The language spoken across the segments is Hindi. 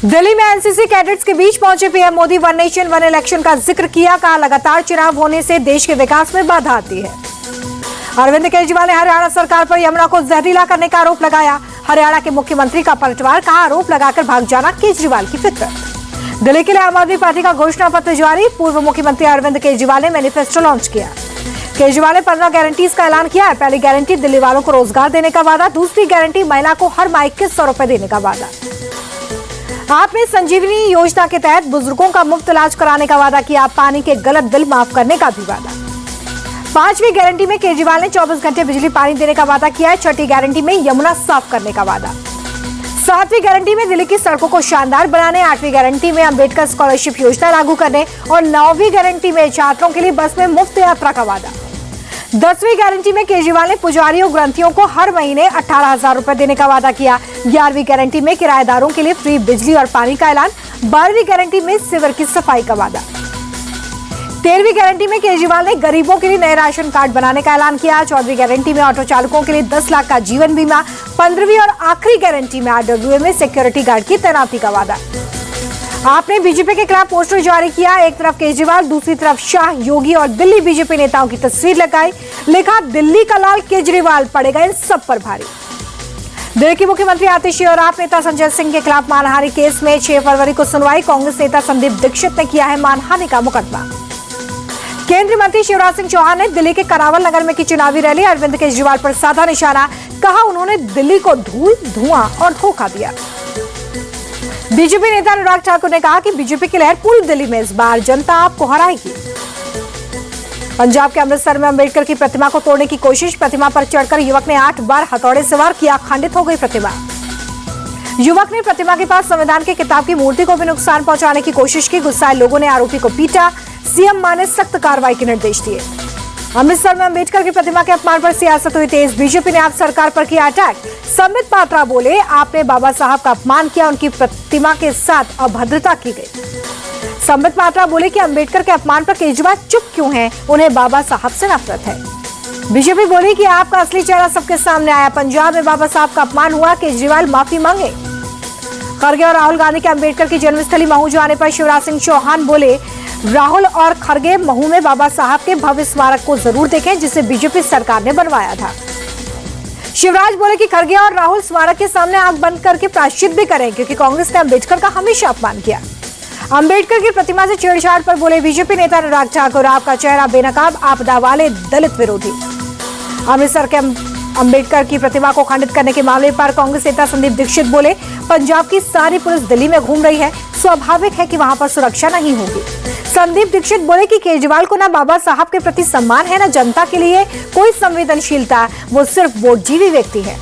दिल्ली में एनसीसी कैडेट्स के बीच पहुंचे PM Modi one nation one election का जिक्र किया। कहा लगातार चुनाव होने से देश के विकास में बाधा आती है। अरविंद केजरीवाल ने हरियाणा सरकार पर यमुना को जहरीला करने का आरोप लगाया। हरियाणा के मुख्यमंत्री का पलटवार, कहा आरोप लगाकर भाग जाना केजरीवाल की फितरत। दिल्ली के लिए आम आदमी पार्टी का घोषणा पत्र जारी। पूर्व मुख्यमंत्री अरविंद केजरीवाल ने मैनिफेस्टो लॉन्च किया। केजरीवाल ने 15 गारंटीज का ऐलान किया है। पहली गारंटी दिल्ली वालों को रोजगार देने का वादा। दूसरी गारंटी महिला को हर माह 2100 रुपए देने का वादा। आपने संजीवनी योजना के तहत बुजुर्गों का मुफ्त इलाज कराने का वादा किया। पानी के गलत बिल माफ करने का भी वादा। 5वीं गारंटी में केजरीवाल ने 24 घंटे बिजली पानी देने का वादा किया है। 6ठी गारंटी में यमुना साफ करने का वादा। 7वीं गारंटी में दिल्ली की सड़कों को शानदार बनाने। 8वीं गारंटी में अंबेडकर स्कॉलरशिप योजना लागू करने और 9वीं गारंटी में छात्रों के लिए बस में मुफ्त यात्रा का वादा। 10वीं गारंटी में केजरीवाल ने पुजारियों ग्रंथियों को हर महीने 18,000 रुपए देने का वादा किया। 11वीं गारंटी में किराएदारों के लिए फ्री बिजली और पानी का ऐलान। 12वीं गारंटी में सीवर की सफाई का वादा। 13वीं गारंटी में केजरीवाल ने गरीबों के लिए नए राशन कार्ड बनाने का ऐलान किया। 14वीं गारंटी में ऑटो चालकों के लिए 10 लाख का जीवन बीमा। 15वीं और आखिरी गारंटी में आरडब्ल्यूए में सिक्योरिटी गार्ड की तैनाती का वादा। आपने बीजेपी के खिलाफ पोस्टर जारी किया। एक तरफ केजरीवाल, दूसरी तरफ शाह, योगी और दिल्ली बीजेपी नेताओं की तस्वीर लगाई। लिखा दिल्ली का लाल केजरीवाल पड़ेगा इन सब पर भारी। दिल्ली के मुख्यमंत्री आतिशी और आप नेता संजय सिंह के खिलाफ मानहानि केस में 6 फरवरी को सुनवाई। कांग्रेस नेता संदीप दीक्षित ने किया है मानहानि का मुकदमा। केंद्रीय मंत्री शिवराज सिंह चौहान ने दिल्ली के करावल नगर में की चुनावी रैली। अरविंद केजरीवाल पर साधा निशाना। कहा उन्होंने दिल्ली को धूल, धुआं और धोखा दिया। बीजेपी नेता अनुराग ठाकुर ने कहा कि बीजेपी की लहर पूरी दिल्ली में इस बार जनता आपको हराएगी। पंजाब के अमृतसर में अंबेडकर की प्रतिमा को तोड़ने की कोशिश। प्रतिमा पर चढ़कर युवक ने 8 बार हथौड़े से वार किया। खंडित हो गई प्रतिमा। युवक ने प्रतिमा के पास संविधान के किताब की मूर्ति को भी नुकसान पहुंचाने की कोशिश की। गुस्साए लोगों ने आरोपी को पीटा। सीएम माने सख्त कार्रवाई के निर्देश दिए। अमृतसर में अंबेडकर की प्रतिमा के अपमान पर सियासत हुई तेज। बीजेपी ने आप सरकार पर किया अटैक। संबित पात्रा बोले आपने बाबा साहब का अपमान किया, उनकी प्रतिमा के साथ अभद्रता की गई। संबित पात्रा बोले कि अंबेडकर के अपमान पर केजरीवाल चुप क्यों हैं, उन्हें बाबा साहब से नफरत है। बीजेपी बोली कि आपका असली चेहरा सबके सामने आया। पंजाब में बाबा साहब का अपमान हुआ, केजरीवाल माफी मांगे। खड़गे और राहुल गांधी के अंबेडकर की जन्मस्थली महू जाने पर शिवराज सिंह चौहान बोले राहुल और खड़गे महू में बाबा साहब के भव्य स्मारक को जरूर देखें जिसे बीजेपी सरकार ने बनवाया था। शिवराज बोले कि खड़गे और राहुल स्मारक के सामने आंख बंद करके प्रायश्चित भी करें क्योंकि कांग्रेस ने अंबेडकर का हमेशा अपमान किया। अंबेडकर की प्रतिमा से छेड़छाड़ पर बोले बीजेपी नेता अनुराग ठाकुर आपका चेहरा बेनकाब, आपदा वाले, दलित विरोधी। अमृतसर के अंबेडकर की प्रतिमा को खंडित करने के मामले पर कांग्रेस नेता संदीप दीक्षित बोले पंजाब की सारी पुलिस दिल्ली में घूम रही है, स्वाभाविक है कि वहां पर सुरक्षा नहीं होगी। संदीप दीक्षित बोले कि केजरीवाल को ना बाबा साहब के प्रति सम्मान है, ना जनता के लिए कोई संवेदनशीलता, वो सिर्फ वोटजीवी व्यक्ति है।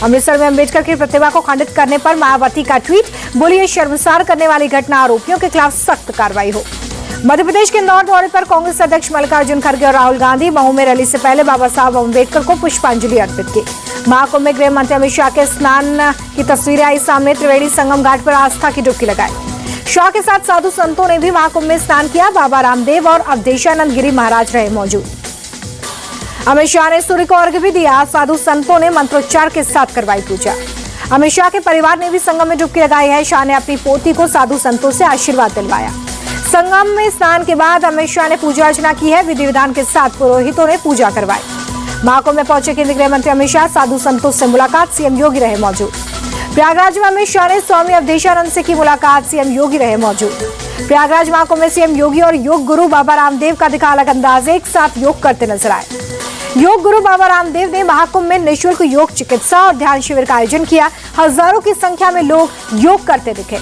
अमृतसर में अंबेडकर की प्रतिमा को खंडित करने पर मायावती का ट्वीट। बोली ये शर्मसार करने वाली घटना, आरोपियों के खिलाफ सख्त कार्रवाई हो। मध्य प्रदेश के इंदौर दौरे पर कांग्रेस अध्यक्ष मल्लिकार्जुन खड़गे और राहुल गांधी महू में रैली से पहले बाबा साहब अम्बेडकर को पुष्पांजलि अर्पित की। महाकुंभ में गृह मंत्री अमित शाह के स्नान की तस्वीरें आई सामने। त्रिवेणी संगम घाट पर आस्था की डुबकी लगाई। शाह के साथ साधु संतों ने भी महाकुंभ में स्नान किया। बाबा रामदेव और अवधेशानंद गिरी महाराज रहे मौजूद। अमित शाह ने सूर्य को अर्घ्य भी दिया। साधु संतों ने मंत्रोच्चार के साथ करवाई पूजा। अमित शाह के परिवार ने भी संगम में डुबकी लगाई है। शाह ने अपनी पोती को साधु संतों से आशीर्वाद दिलवाया। संगम में स्नान के बाद अमित शाह ने पूजा अर्चना की है। विधि विधान के साथ पुरोहितों ने पूजा करवाई। महाकुंभ में पहुंचे केंद्रीय गृह मंत्री अमित शाह, साधु संतों से मुलाकात। सीएम योगी रहे मौजूद। प्रयागराज में अमित शाह ने स्वामी अवधेशानंद से की मुलाकात। सीएम योगी रहे मौजूद। प्रयागराज महाकुंभ में सीएम योगी और योग गुरु बाबा रामदेव का दिखा अलग अंदाज, एक साथ योग करते नजर आए। योग गुरु बाबा रामदेव ने महाकुंभ में निःशुल्क योग चिकित्सा और ध्यान शिविर का आयोजन किया। हजारों की संख्या में लोग योग करते दिखे।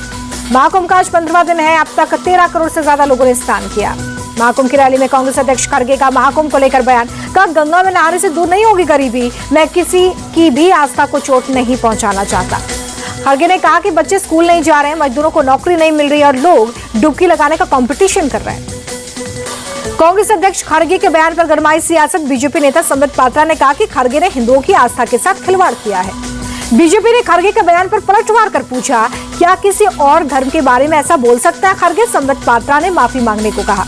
महाकुंभ का आज 15वां दिन है। अब तक 13 करोड़ से ज्यादा लोगों ने स्नान किया। महाकुंभ की रैली में कांग्रेस अध्यक्ष खड़गे का महाकुंभ को लेकर बयान। कहा गंगा में नहाने से दूर नहीं होगी गरीबी, मैं किसी की भी आस्था को चोट नहीं पहुंचाना चाहता। खड़गे ने कहा कि बच्चे स्कूल नहीं जा रहे हैं, मजदूरों को नौकरी नहीं मिल रही और लोग डुबकी लगाने का कंपटीशन कर रहे हैं। कांग्रेस अध्यक्ष खड़गे के बयान पर गरमाई सियासत। बीजेपी नेता संबित पात्रा ने कहा कि खड़गे ने हिंदुओं की आस्था के साथ खिलवाड़ किया है। बीजेपी ने खड़गे के बयान पर पलटवार कर पूछा क्या किसी और धर्म के बारे में ऐसा बोल सकता है खड़गे। संबित पात्रा ने माफी मांगने को कहा।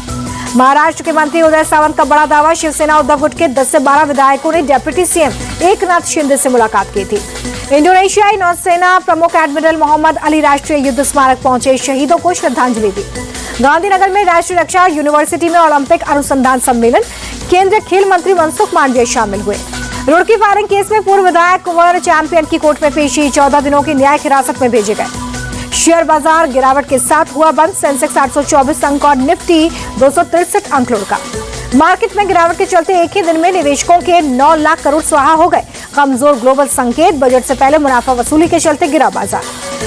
महाराष्ट्र के मंत्री उदय सामंत का बड़ा दावा, शिवसेना उद्धव गुट के 10 से 12 विधायकों ने डिप्टी सीएम एकनाथ शिंदे से मुलाकात की थी। इंडोनेशियाई नौसेना प्रमुख एडमिरल मोहम्मद अली राष्ट्रीय युद्ध स्मारक पहुंचे, शहीदों को श्रद्धांजलि दी। गांधीनगर में राष्ट्रीय रक्षा यूनिवर्सिटी में ओलंपिक अनुसंधान सम्मेलन, केंद्रीय खेल मंत्री मनसुख मांडविया शामिल हुए। रुड़की फायरिंग केस में पूर्व विधायक कुंवर चैंपियन की कोर्ट में पेशी, 14 दिनों की न्यायिक हिरासत में भेजे गए। शेयर बाजार गिरावट के साथ हुआ बंद, सेंसेक्स 824 अंक और निफ्टी 263 अंक लुढ़का। मार्केट में गिरावट के चलते एक ही दिन में निवेशकों के 9 लाख करोड़ स्वाहा हो गए। कमजोर ग्लोबल संकेत, बजट से पहले मुनाफा वसूली के चलते गिरा बाजार।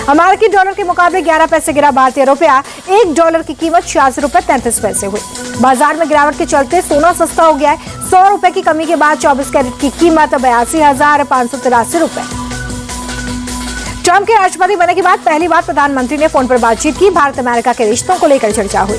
अमेरिकी डॉलर के मुकाबले 11 पैसे गिरा भारतीय रुपया, $1 की कीमत 86.33 हुई। बाजार में गिरावट के चलते सोना सस्ता हो गया है। 100 रुपए की कमी के बाद 24 कैरेट की कीमत 82,583 रुपए। ट्रंप के राष्ट्रपति बनने के बाद पहली बार प्रधानमंत्री ने फोन पर बातचीत की। भारत अमेरिका के रिश्तों को लेकर चर्चा हुई।